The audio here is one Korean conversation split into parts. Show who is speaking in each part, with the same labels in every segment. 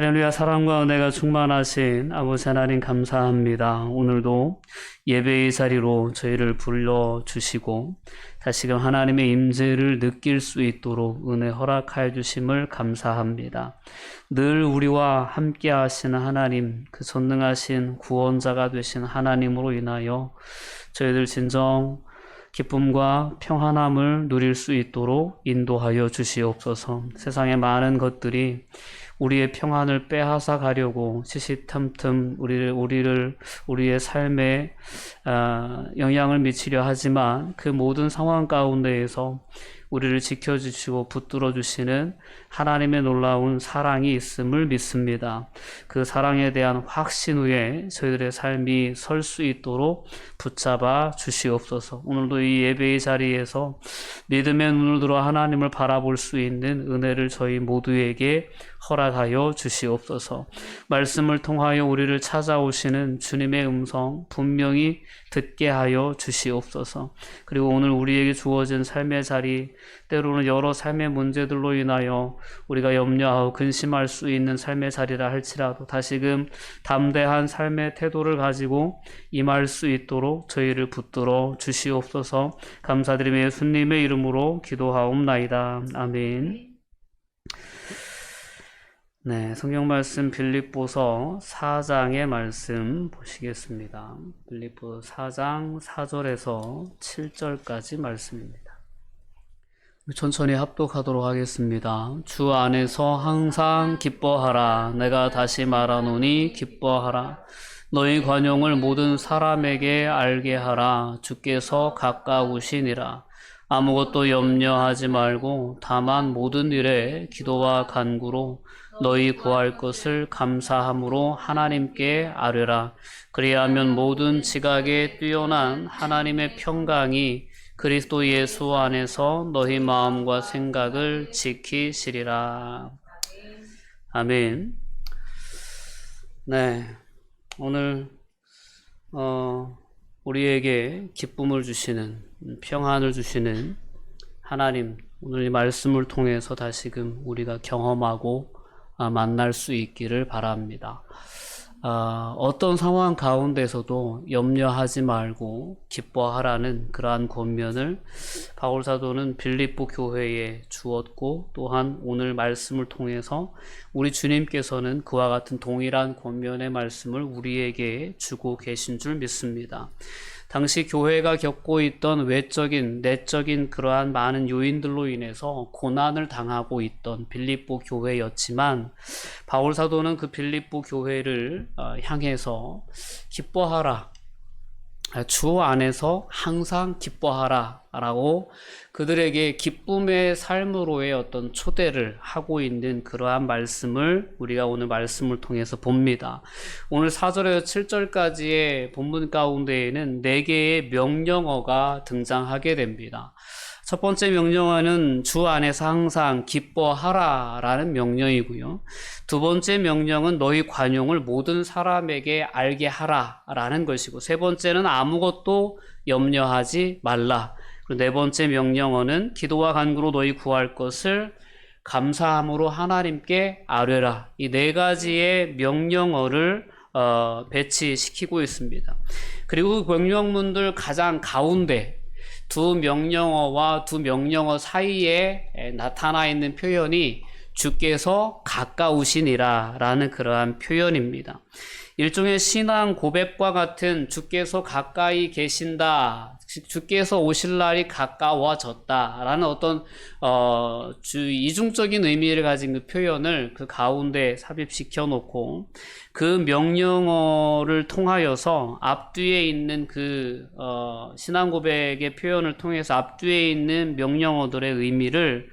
Speaker 1: 할렐루야. 사랑과 은혜가 충만하신 아버지 하나님 감사합니다. 오늘도 예배의 자리로 저희를 불러주시고 다시금 하나님의 임재를 느낄 수 있도록 은혜 허락하여 주심을 감사합니다. 늘 우리와 함께 하시는 하나님, 그 전능하신 구원자가 되신 하나님으로 인하여 저희들 진정 기쁨과 평안함을 누릴 수 있도록 인도하여 주시옵소서. 세상의 많은 것들이 우리의 평안을 빼앗아 가려고 시시탐탐 우리의 삶에 영향을 미치려 하지만 그 모든 상황 가운데에서 우리를 지켜주시고 붙들어 주시는 하나님의 놀라운 사랑이 있음을 믿습니다. 그 사랑에 대한 확신 위에 저희들의 삶이 설 수 있도록 붙잡아 주시옵소서. 오늘도 이 예배의 자리에서 믿음의 눈을 들어 하나님을 바라볼 수 있는 은혜를 저희 모두에게 허락하여 주시옵소서. 말씀을 통하여 우리를 찾아오시는 주님의 음성 분명히 듣게 하여 주시옵소서. 그리고 오늘 우리에게 주어진 삶의 자리, 때로는 여러 삶의 문제들로 인하여 우리가 염려하고 근심할 수 있는 삶의 자리라 할지라도 다시금 담대한 삶의 태도를 가지고 임할 수 있도록 저희를 붙들어 주시옵소서. 감사드리며 예수님의 이름으로 기도하옵나이다. 아멘. 네, 성경 말씀 빌립보서 4장의 말씀 보시겠습니다. 빌립보 4장 4절에서 7절까지 말씀입니다. 천천히 합독하도록 하겠습니다. 주 안에서 항상 기뻐하라. 내가 다시 말하노니 기뻐하라. 너희 관용을 모든 사람에게 알게 하라. 주께서 가까우시니라. 아무것도 염려하지 말고 다만 모든 일에 기도와 간구로 너희 구할 것을 감사함으로 하나님께 아뢰라. 그리하면 모든 지각에 뛰어난 하나님의 평강이 그리스도 예수 안에서 너희 마음과 생각을 지키시리라. 아멘. 네, 오늘 우리에게 기쁨을 주시는, 평안을 주시는 하나님, 오늘 이 말씀을 통해서 다시금 우리가 경험하고 만날 수 있기를 바랍니다. 어떤 상황 가운데서도 염려하지 말고 기뻐하라는 그러한 권면을 바울 사도는 빌립보 교회에 주었고, 또한 오늘 말씀을 통해서 우리 주님께서는 그와 같은 동일한 권면의 말씀을 우리에게 주고 계신 줄 믿습니다. 당시 교회가 겪고 있던 외적인, 내적인 그러한 많은 요인들로 인해서 고난을 당하고 있던 빌립보 교회였지만, 바울 사도는 그 빌립보 교회를 향해서 기뻐하라, 주 안에서 항상 기뻐하라 라고 그들에게 기쁨의 삶으로의 어떤 초대를 하고 있는 그러한 말씀을 우리가 오늘 말씀을 통해서 봅니다. 오늘 4절에서 7절까지의 본문 가운데에는 4개의 명령어가 등장하게 됩니다. 첫 번째 명령어는 주 안에서 항상 기뻐하라 라는 명령이고요. 두 번째 명령은 너희 관용을 모든 사람에게 알게 하라 라는 것이고, 세 번째는 아무것도 염려하지 말라. 그리고 네 번째 명령어는 기도와 간구로 너희 구할 것을 감사함으로 하나님께 아뢰라. 이 네 가지의 명령어를 배치시키고 있습니다. 그리고 그 명령문들 가장 가운데 두 명령어와 두 명령어 사이에 나타나 있는 표현이 주께서 가까우시니라 라는 그러한 표현입니다. 일종의 신앙 고백과 같은 주께서 가까이 계신다, 주께서 오실 날이 가까워졌다 라는 어떤 이중적인 의미를 가진 그 표현을 그 가운데 삽입시켜 놓고, 그 명령어를 통하여서 앞뒤에 있는 그 신앙 고백의 표현을 통해서 앞뒤에 있는 명령어들의 의미를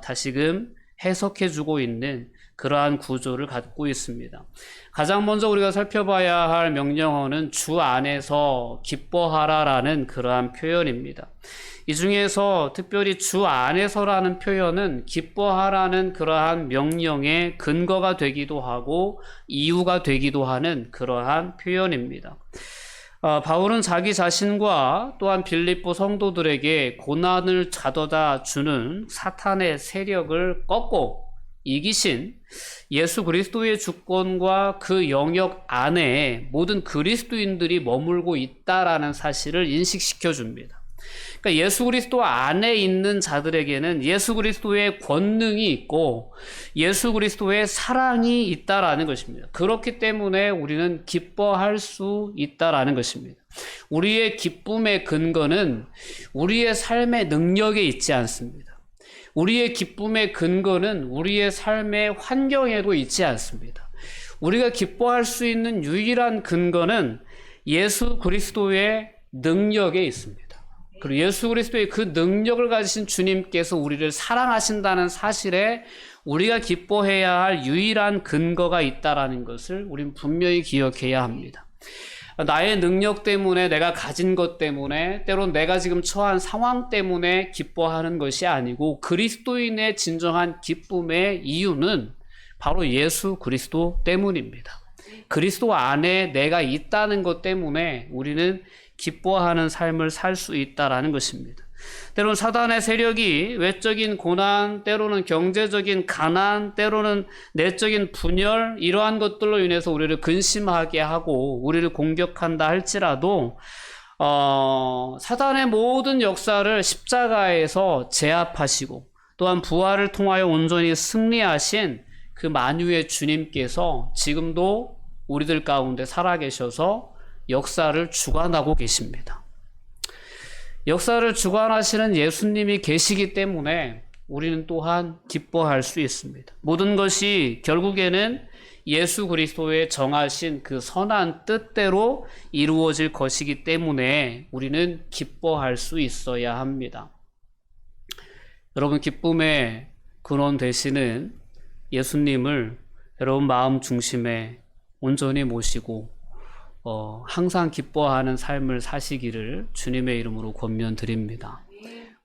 Speaker 1: 다시금 해석해 주고 있는 그러한 구조를 갖고 있습니다. 가장 먼저 우리가 살펴봐야 할 명령어는 주 안에서 기뻐하라라는 그러한 표현입니다. 이 중에서 특별히 주 안에서라는 표현은 기뻐하라는 그러한 명령의 근거가 되기도 하고 이유가 되기도 하는 그러한 표현입니다. 바울은 자기 자신과 또한 빌립보 성도들에게 고난을 가져다 주는 사탄의 세력을 꺾고 이기신 예수 그리스도의 주권과 그 영역 안에 모든 그리스도인들이 머물고 있다라는 사실을 인식시켜 줍니다. 그러니까 예수 그리스도 안에 있는 자들에게는 예수 그리스도의 권능이 있고 예수 그리스도의 사랑이 있다라는 것입니다. 그렇기 때문에 우리는 기뻐할 수 있다라는 것입니다. 우리의 기쁨의 근거는 우리의 삶의 능력에 있지 않습니다. 우리의 기쁨의 근거는 우리의 삶의 환경에도 있지 않습니다. 우리가 기뻐할 수 있는 유일한 근거는 예수 그리스도의 능력에 있습니다. 그리고 예수 그리스도의 그 능력을 가지신 주님께서 우리를 사랑하신다는 사실에 우리가 기뻐해야 할 유일한 근거가 있다라는 것을 우린 분명히 기억해야 합니다. 나의 능력 때문에, 내가 가진 것 때문에, 때론 내가 지금 처한 상황 때문에 기뻐하는 것이 아니고 그리스도인의 진정한 기쁨의 이유는 바로 예수 그리스도 때문입니다. 그리스도 안에 내가 있다는 것 때문에 우리는 기뻐하는 삶을 살 수 있다라는 것입니다. 때로는 사단의 세력이 외적인 고난, 때로는 경제적인 가난, 때로는 내적인 분열, 이러한 것들로 인해서 우리를 근심하게 하고 우리를 공격한다 할지라도 사단의 모든 역사를 십자가에서 제압하시고 또한 부활을 통하여 온전히 승리하신 그 만유의 주님께서 지금도 우리들 가운데 살아계셔서 역사를 주관하고 계십니다. 역사를 주관하시는 예수님이 계시기 때문에 우리는 또한 기뻐할 수 있습니다. 모든 것이 결국에는 예수 그리스도의 정하신 그 선한 뜻대로 이루어질 것이기 때문에 우리는 기뻐할 수 있어야 합니다. 여러분, 기쁨의 근원 되시는 예수님을 여러분 마음 중심에 온전히 모시고 항상 기뻐하는 삶을 사시기를 주님의 이름으로 권면드립니다.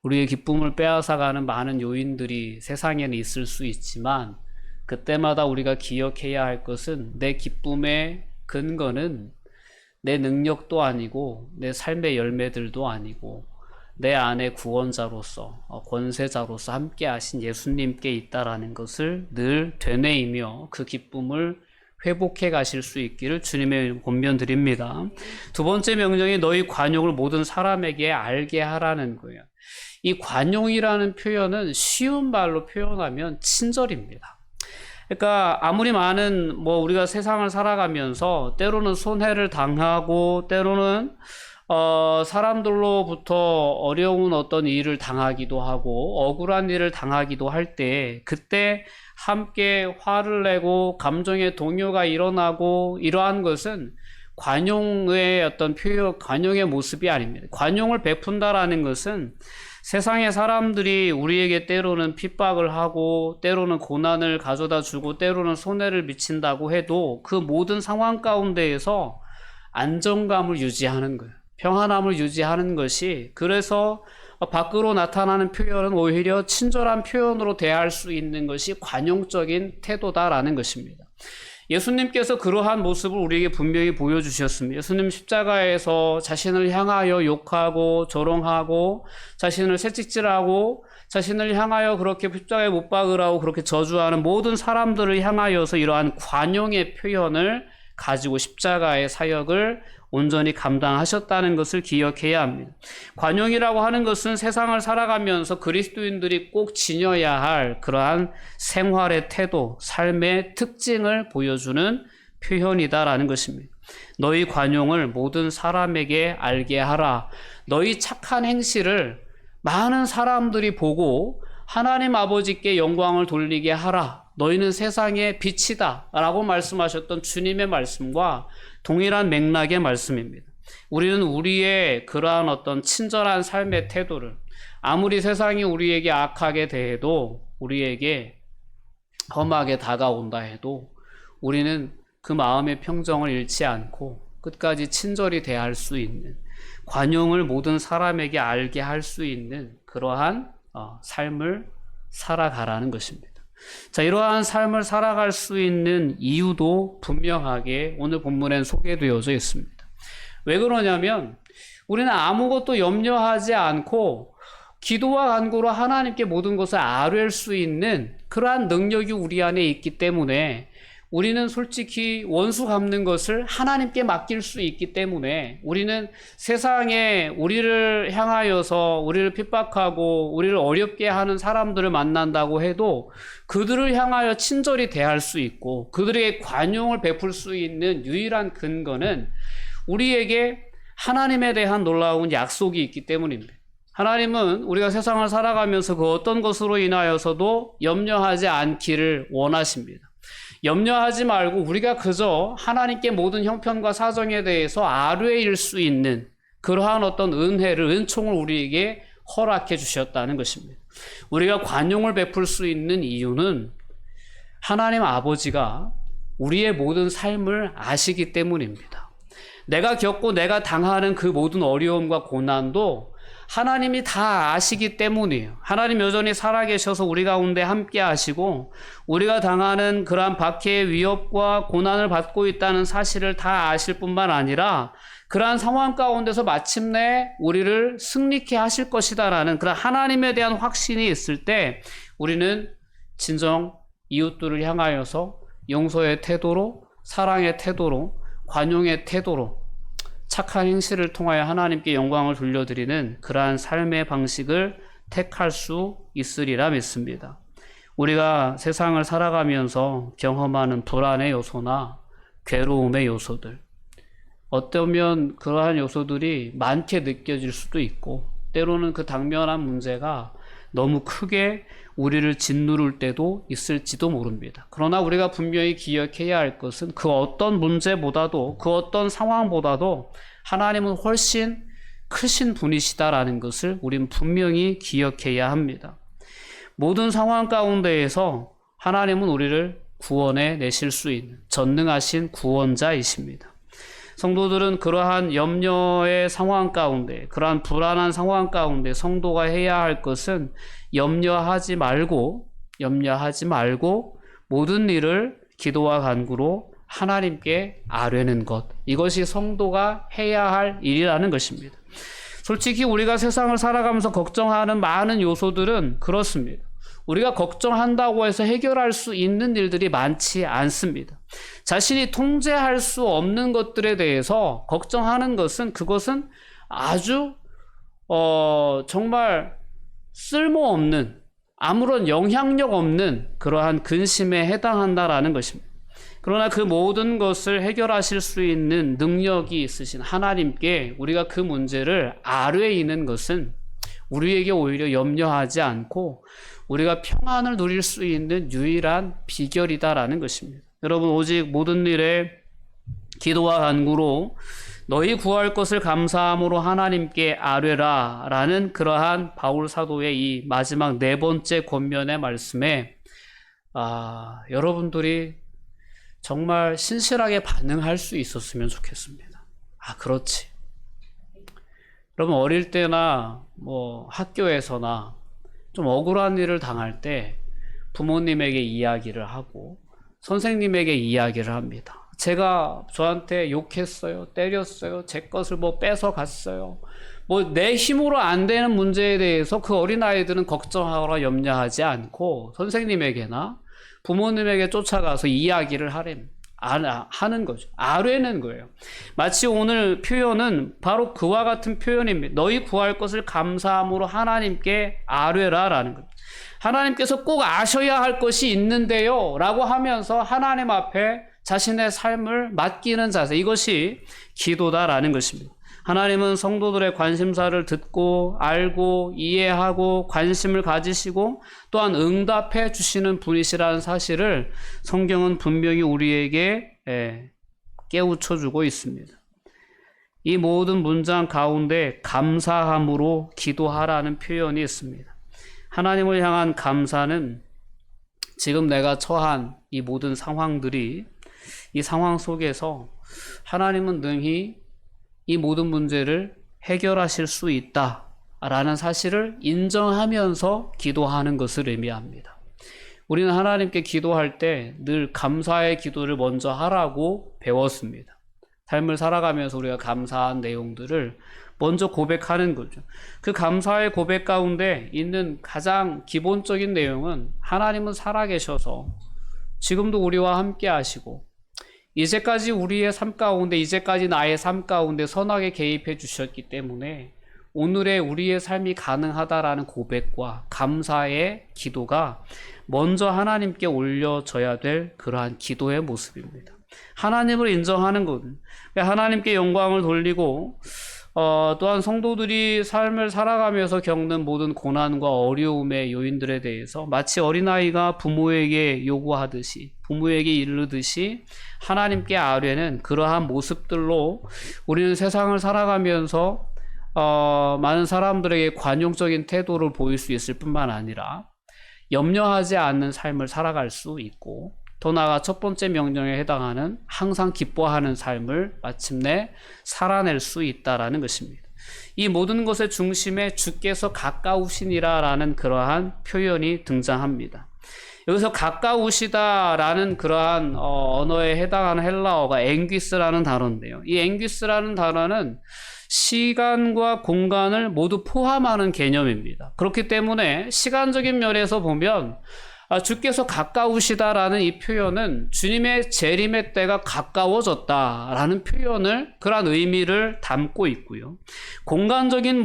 Speaker 1: 우리의 기쁨을 빼앗아가는 많은 요인들이 세상에는 있을 수 있지만 그때마다 우리가 기억해야 할 것은 내 기쁨의 근거는 내 능력도 아니고 내 삶의 열매들도 아니고 내 안에 구원자로서 권세자로서 함께 하신 예수님께 있다라는 것을 늘 되뇌이며 그 기쁨을 회복해 가실 수 있기를 주님의 권면드립니다. 두 번째 명령이 너희 관용을 모든 사람에게 알게 하라는 거예요. 이 관용이라는 표현은 쉬운 말로 표현하면 친절입니다. 그러니까 아무리 많은 우리가 세상을 살아가면서 때로는 손해를 당하고 때로는 사람들로부터 어려운 어떤 일을 당하기도 하고 억울한 일을 당하기도 할 때 그때 함께 화를 내고 감정의 동요가 일어나고 이러한 것은 관용의 어떤 표현, 관용의 모습이 아닙니다. 관용을 베푼다라는 것은 세상의 사람들이 우리에게 때로는 핍박을 하고 때로는 고난을 가져다 주고 때로는 손해를 미친다고 해도 그 모든 상황 가운데에서 안정감을 유지하는 거예요. 평안함을 유지하는 것이, 그래서 밖으로 나타나는 표현은 오히려 친절한 표현으로 대할 수 있는 것이 관용적인 태도다라는 것입니다. 예수님께서 그러한 모습을 우리에게 분명히 보여주셨습니다. 예수님 십자가에서 자신을 향하여 욕하고 조롱하고 자신을 채찍질하고 자신을 향하여 그렇게 십자가에 못 박으라고 그렇게 저주하는 모든 사람들을 향하여서 이러한 관용의 표현을 가지고 십자가의 사역을 온전히 감당하셨다는 것을 기억해야 합니다. 관용이라고 하는 것은 세상을 살아가면서 그리스도인들이 꼭 지녀야 할 그러한 생활의 태도, 삶의 특징을 보여주는 표현이다라는 것입니다. 너희 관용을 모든 사람에게 알게 하라. 너희 착한 행실을 많은 사람들이 보고 하나님 아버지께 영광을 돌리게 하라. 너희는 세상의 빛이다 라고 말씀하셨던 주님의 말씀과 동일한 맥락의 말씀입니다. 우리는 우리의 그러한 어떤 친절한 삶의 태도를 아무리 세상이 우리에게 악하게 대해도 우리에게 험하게 다가온다 해도 우리는 그 마음의 평정을 잃지 않고 끝까지 친절히 대할 수 있는, 관용을 모든 사람에게 알게 할 수 있는 그러한 삶을 살아가라는 것입니다. 자, 이러한 삶을 살아갈 수 있는 이유도 분명하게 오늘 본문엔 소개되어져 있습니다. 왜 그러냐면 우리는 아무것도 염려하지 않고 기도와 간구로 하나님께 모든 것을 아뢰할 수 있는 그러한 능력이 우리 안에 있기 때문에 우리는 솔직히 원수 갚는 것을 하나님께 맡길 수 있기 때문에 우리는 세상에 우리를 향하여서 우리를 핍박하고 우리를 어렵게 하는 사람들을 만난다고 해도 그들을 향하여 친절히 대할 수 있고 그들에게 관용을 베풀 수 있는 유일한 근거는 우리에게 하나님에 대한 놀라운 약속이 있기 때문입니다. 하나님은 우리가 세상을 살아가면서 그 어떤 것으로 인하여서도 염려하지 않기를 원하십니다. 염려하지 말고 우리가 그저 하나님께 모든 형편과 사정에 대해서 아뢰일 수 있는 그러한 어떤 은혜를, 은총을 우리에게 허락해 주셨다는 것입니다. 우리가 관용을 베풀 수 있는 이유는 하나님 아버지가 우리의 모든 삶을 아시기 때문입니다. 내가 겪고 내가 당하는 그 모든 어려움과 고난도 하나님이 다 아시기 때문이에요. 하나님 여전히 살아계셔서 우리 가운데 함께 하시고 우리가 당하는 그러한 박해의 위협과 고난을 받고 있다는 사실을 다 아실 뿐만 아니라 그러한 상황 가운데서 마침내 우리를 승리케 하실 것이다라는 그런 하나님에 대한 확신이 있을 때 우리는 진정 이웃들을 향하여서 용서의 태도로, 사랑의 태도로, 관용의 태도로 착한 행실을 통하여 하나님께 영광을 돌려드리는 그러한 삶의 방식을 택할 수 있으리라 믿습니다. 우리가 세상을 살아가면서 경험하는 불안의 요소나 괴로움의 요소들, 어쩌면 그러한 요소들이 많게 느껴질 수도 있고 때로는 그 당면한 문제가 너무 크게 우리를 짓누를 때도 있을지도 모릅니다. 그러나 우리가 분명히 기억해야 할 것은 그 어떤 문제보다도 그 어떤 상황보다도 하나님은 훨씬 크신 분이시다라는 것을 우린 분명히 기억해야 합니다. 모든 상황 가운데에서 하나님은 우리를 구원해 내실 수 있는 전능하신 구원자이십니다. 성도들은 그러한 염려의 상황 가운데, 그러한 불안한 상황 가운데 성도가 해야 할 것은 염려하지 말고 모든 일을 기도와 간구로 하나님께 아뢰는 것. 이것이 성도가 해야 할 일이라는 것입니다. 솔직히 우리가 세상을 살아가면서 걱정하는 많은 요소들은 그렇습니다. 우리가 걱정한다고 해서 해결할 수 있는 일들이 많지 않습니다. 자신이 통제할 수 없는 것들에 대해서 걱정하는 것은 그것은 아주 정말 쓸모없는 아무런 영향력 없는 그러한 근심에 해당한다라는 것입니다. 그러나 그 모든 것을 해결하실 수 있는 능력이 있으신 하나님께 우리가 그 문제를 아뢰이는 것은 우리에게 오히려 염려하지 않고 우리가 평안을 누릴 수 있는 유일한 비결이다라는 것입니다. 여러분, 오직 모든 일에 기도와 간구로 너희 구할 것을 감사함으로 하나님께 아뢰라 라는 그러한 바울 사도의 이 마지막 네 번째 권면의 말씀에 여러분들이 정말 신실하게 반응할 수 있었으면 좋겠습니다. 그렇지. 여러분, 어릴 때나 학교에서나 좀 억울한 일을 당할 때 부모님에게 이야기를 하고 선생님에게 이야기를 합니다. 제가 저한테 욕했어요, 때렸어요, 제 것을 뺏어갔어요. 내 힘으로 안 되는 문제에 대해서 그 어린아이들은 걱정하거나 염려하지 않고 선생님에게나 부모님에게 쫓아가서 이야기를 하는 거죠. 아뢰는 거예요. 마치 오늘 표현은 바로 그와 같은 표현입니다. 너희 구할 것을 감사함으로 하나님께 아뢰라라는 겁니다. 하나님께서 꼭 아셔야 할 것이 있는데요 라고 하면서 하나님 앞에 자신의 삶을 맡기는 자세, 이것이 기도다라는 것입니다. 하나님은 성도들의 관심사를 듣고 알고 이해하고 관심을 가지시고 또한 응답해 주시는 분이시라는 사실을 성경은 분명히 우리에게 깨우쳐 주고 있습니다. 이 모든 문장 가운데 감사함으로 기도하라는 표현이 있습니다. 하나님을 향한 감사는 지금 내가 처한 이 모든 상황들이 이 상황 속에서 하나님은 능히 이 모든 문제를 해결하실 수 있다라는 사실을 인정하면서 기도하는 것을 의미합니다. 우리는 하나님께 기도할 때 늘 감사의 기도를 먼저 하라고 배웠습니다. 삶을 살아가면서 우리가 감사한 내용들을 먼저 고백하는 거죠. 그 감사의 고백 가운데 있는 가장 기본적인 내용은 하나님은 살아계셔서 지금도 우리와 함께 하시고 이제까지 우리의 삶 가운데, 이제까지 나의 삶 가운데 선하게 개입해 주셨기 때문에 오늘의 우리의 삶이 가능하다라는 고백과 감사의 기도가 먼저 하나님께 올려져야 될 그러한 기도의 모습입니다. 하나님을 인정하는 것, 하나님께 영광을 돌리고 또한 성도들이 삶을 살아가면서 겪는 모든 고난과 어려움의 요인들에 대해서 마치 어린아이가 부모에게 요구하듯이, 부모에게 이르듯이 하나님께 아뢰는 그러한 모습들로 우리는 세상을 살아가면서 많은 사람들에게 관용적인 태도를 보일 수 있을 뿐만 아니라 염려하지 않는 삶을 살아갈 수 있고, 더 나아가 첫 번째 명령에 해당하는 항상 기뻐하는 삶을 마침내 살아낼 수 있다라는 것입니다. 이 모든 것의 중심에 주께서 가까우시니라라는 그러한 표현이 등장합니다. 여기서 가까우시다라는 그러한 언어에 해당하는 헬라어가 앵귀스라는 단어인데요. 이 앵귀스라는 단어는 시간과 공간을 모두 포함하는 개념입니다. 그렇기 때문에 시간적인 면에서 보면 주께서 가까우시다라는 이 표현은 주님의 재림의 때가 가까워졌다라는 표현을, 그런 의미를 담고 있고요. 공간적인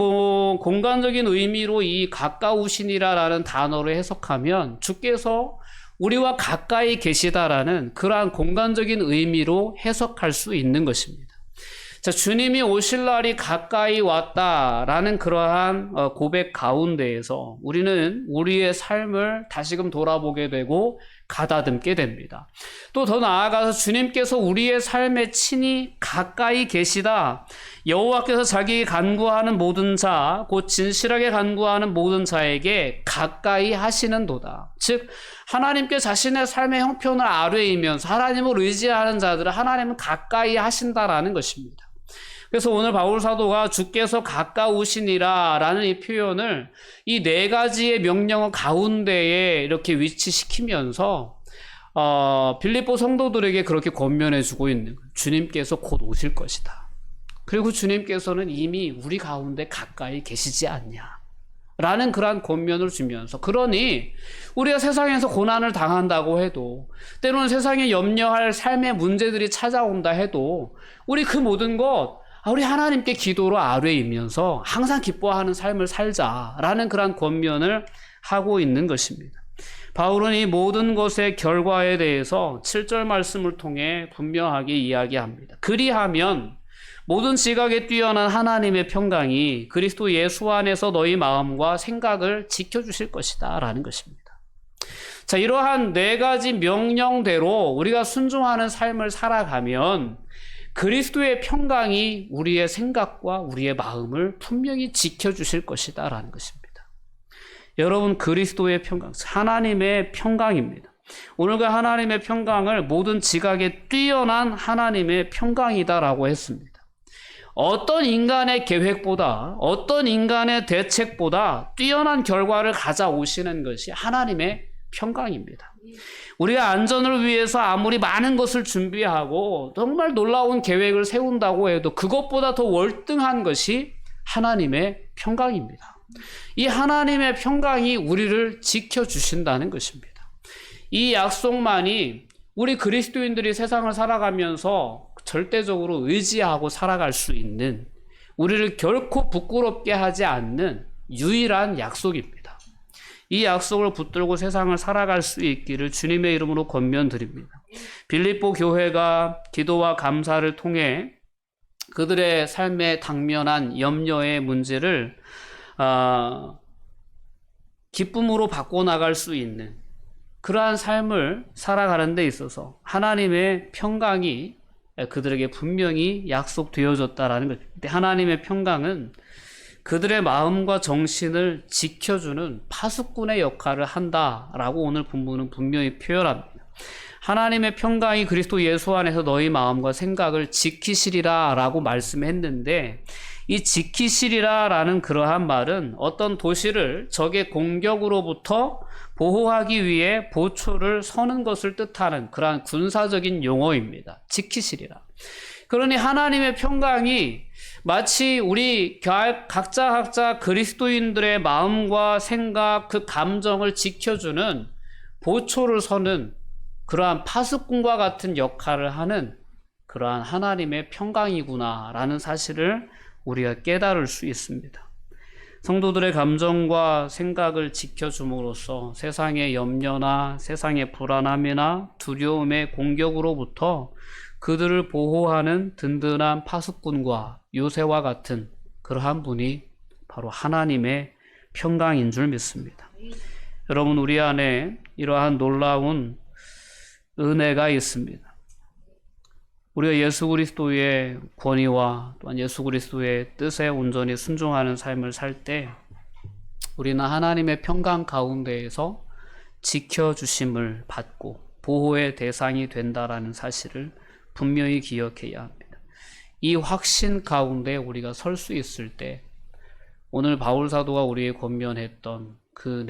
Speaker 1: 의미로 이 가까우시니라라는 단어를 해석하면 주께서 우리와 가까이 계시다라는 그러한 공간적인 의미로 해석할 수 있는 것입니다. 자, 주님이 오실 날이 가까이 왔다라는 그러한 고백 가운데에서 우리는 우리의 삶을 다시금 돌아보게 되고 가다듬게 됩니다. 또 더 나아가서 주님께서 우리의 삶에 친히 가까이 계시다. 여호와께서 자기 간구하는 모든 자, 곧 진실하게 간구하는 모든 자에게 가까이 하시는도다. 즉 하나님께 자신의 삶의 형편을 아뢰이면서 하나님을 의지하는 자들을 하나님은 가까이 하신다라는 것입니다. 그래서 오늘 바울 사도가 주께서 가까우시니라 라는 이 표현을 이 네 가지의 명령 가운데에 이렇게 위치시키면서 빌립보 성도들에게 그렇게 권면해 주고 있는 거예요. 주님께서 곧 오실 것이다. 그리고 주님께서는 이미 우리 가운데 가까이 계시지 않냐 라는 그러한 권면을 주면서, 그러니 우리가 세상에서 고난을 당한다고 해도, 때로는 세상에 염려할 삶의 문제들이 찾아온다 해도 우리 그 모든 것 우리 하나님께 기도로 아뢰이면서 항상 기뻐하는 삶을 살자라는 그런 권면을 하고 있는 것입니다. 바울은 이 모든 것의 결과에 대해서 7절 말씀을 통해 분명하게 이야기합니다. 그리하면 모든 지각에 뛰어난 하나님의 평강이 그리스도 예수 안에서 너희 마음과 생각을 지켜주실 것이다 라는 것입니다. 자, 이러한 네 가지 명령대로 우리가 순종하는 삶을 살아가면 그리스도의 평강이 우리의 생각과 우리의 마음을 분명히 지켜주실 것이다 라는 것입니다. 여러분, 그리스도의 평강, 하나님의 평강입니다. 오늘과 하나님의 평강을 모든 지각에 뛰어난 하나님의 평강이다라고 했습니다. 어떤 인간의 계획보다, 어떤 인간의 대책보다 뛰어난 결과를 가져오시는 것이 하나님의 평강입니다. 우리가 안전을 위해서 아무리 많은 것을 준비하고 정말 놀라운 계획을 세운다고 해도 그것보다 더 월등한 것이 하나님의 평강입니다. 이 하나님의 평강이 우리를 지켜주신다는 것입니다. 이 약속만이 우리 그리스도인들이 세상을 살아가면서 절대적으로 의지하고 살아갈 수 있는, 우리를 결코 부끄럽게 하지 않는 유일한 약속입니다. 이 약속을 붙들고 세상을 살아갈 수 있기를 주님의 이름으로 권면드립니다. 빌립보 교회가 기도와 감사를 통해 그들의 삶에 당면한 염려의 문제를 기쁨으로 바꿔나갈 수 있는 그러한 삶을 살아가는 데 있어서 하나님의 평강이 그들에게 분명히 약속되어졌다라는 거죠. 하나님의 평강은 그들의 마음과 정신을 지켜주는 파수꾼의 역할을 한다라고 오늘 본문은 분명히 표현합니다. 하나님의 평강이 그리스도 예수 안에서 너희 마음과 생각을 지키시리라 라고 말씀했는데, 이 지키시리라 라는 그러한 말은 어떤 도시를 적의 공격으로부터 보호하기 위해 보초를 서는 것을 뜻하는 그러한 군사적인 용어입니다. 지키시리라. 그러니 하나님의 평강이 마치 우리 각자 그리스도인들의 마음과 생각, 그 감정을 지켜주는 보초를 서는 그러한 파수꾼과 같은 역할을 하는 그러한 하나님의 평강이구나라는 사실을 우리가 깨달을 수 있습니다. 성도들의 감정과 생각을 지켜줌으로써 세상의 염려나 세상의 불안함이나 두려움의 공격으로부터 그들을 보호하는 든든한 파수꾼과 요새와 같은 그러한 분이 바로 하나님의 평강인 줄 믿습니다. 여러분, 우리 안에 이러한 놀라운 은혜가 있습니다. 우리가 예수 그리스도의 권위와 또한 예수 그리스도의 뜻에 온전히 순종하는 삶을 살 때 우리는 하나님의 평강 가운데에서 지켜주심을 받고 보호의 대상이 된다라는 사실을 분명히 기억해야 합니다. 이 확신 가운데 우리가 설 수 있을 때 오늘 바울 사도가 우리에 권면했던 그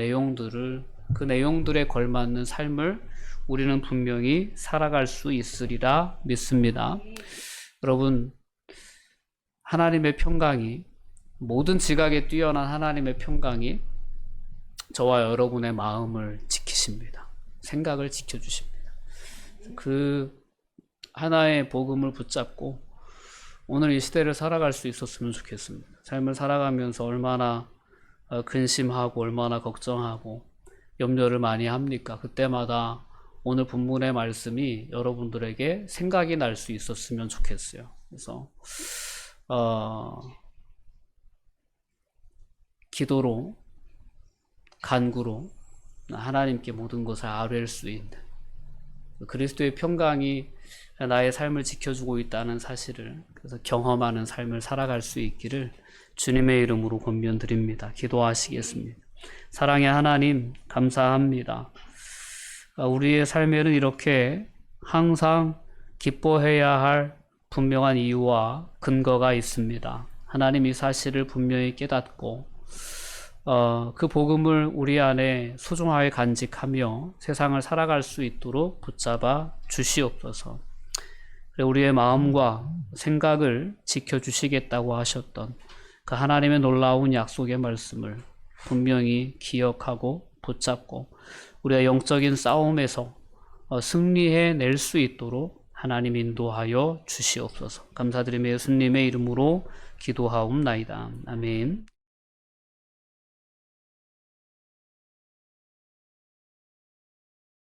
Speaker 1: 내용들에 걸맞는 삶을 우리는 분명히 살아갈 수 있으리라 믿습니다. 여러분, 하나님의 평강이, 모든 지각에 뛰어난 하나님의 평강이 저와 여러분의 마음을 지키십니다. 생각을 지켜주십니다. 그 하나의 복음을 붙잡고 오늘 이 시대를 살아갈 수 있었으면 좋겠습니다. 삶을 살아가면서 얼마나 근심하고 얼마나 걱정하고 염려를 많이 합니까? 그때마다 오늘 본문의 말씀이 여러분들에게 생각이 날 수 있었으면 좋겠어요. 그래서 기도로, 간구로 하나님께 모든 것을 아뢰일 수 있는 그리스도의 평강이 나의 삶을 지켜주고 있다는 사실을 그래서 경험하는 삶을 살아갈 수 있기를 주님의 이름으로 권면드립니다. 기도하시겠습니다. 사랑의 하나님, 감사합니다. 우리의 삶에는 이렇게 항상 기뻐해야 할 분명한 이유와 근거가 있습니다. 하나님 이 사실을 분명히 깨닫고 그 복음을 우리 안에 소중하게 간직하며 세상을 살아갈 수 있도록 붙잡아 주시옵소서. 우리의 마음과 생각을 지켜주시겠다고 하셨던 그 하나님의 놀라운 약속의 말씀을 분명히 기억하고 붙잡고 우리가 영적인 싸움에서 승리해낼 수 있도록 하나님 인도하여 주시옵소서. 감사드리며 예수님의 이름으로 기도하옵나이다. 아멘.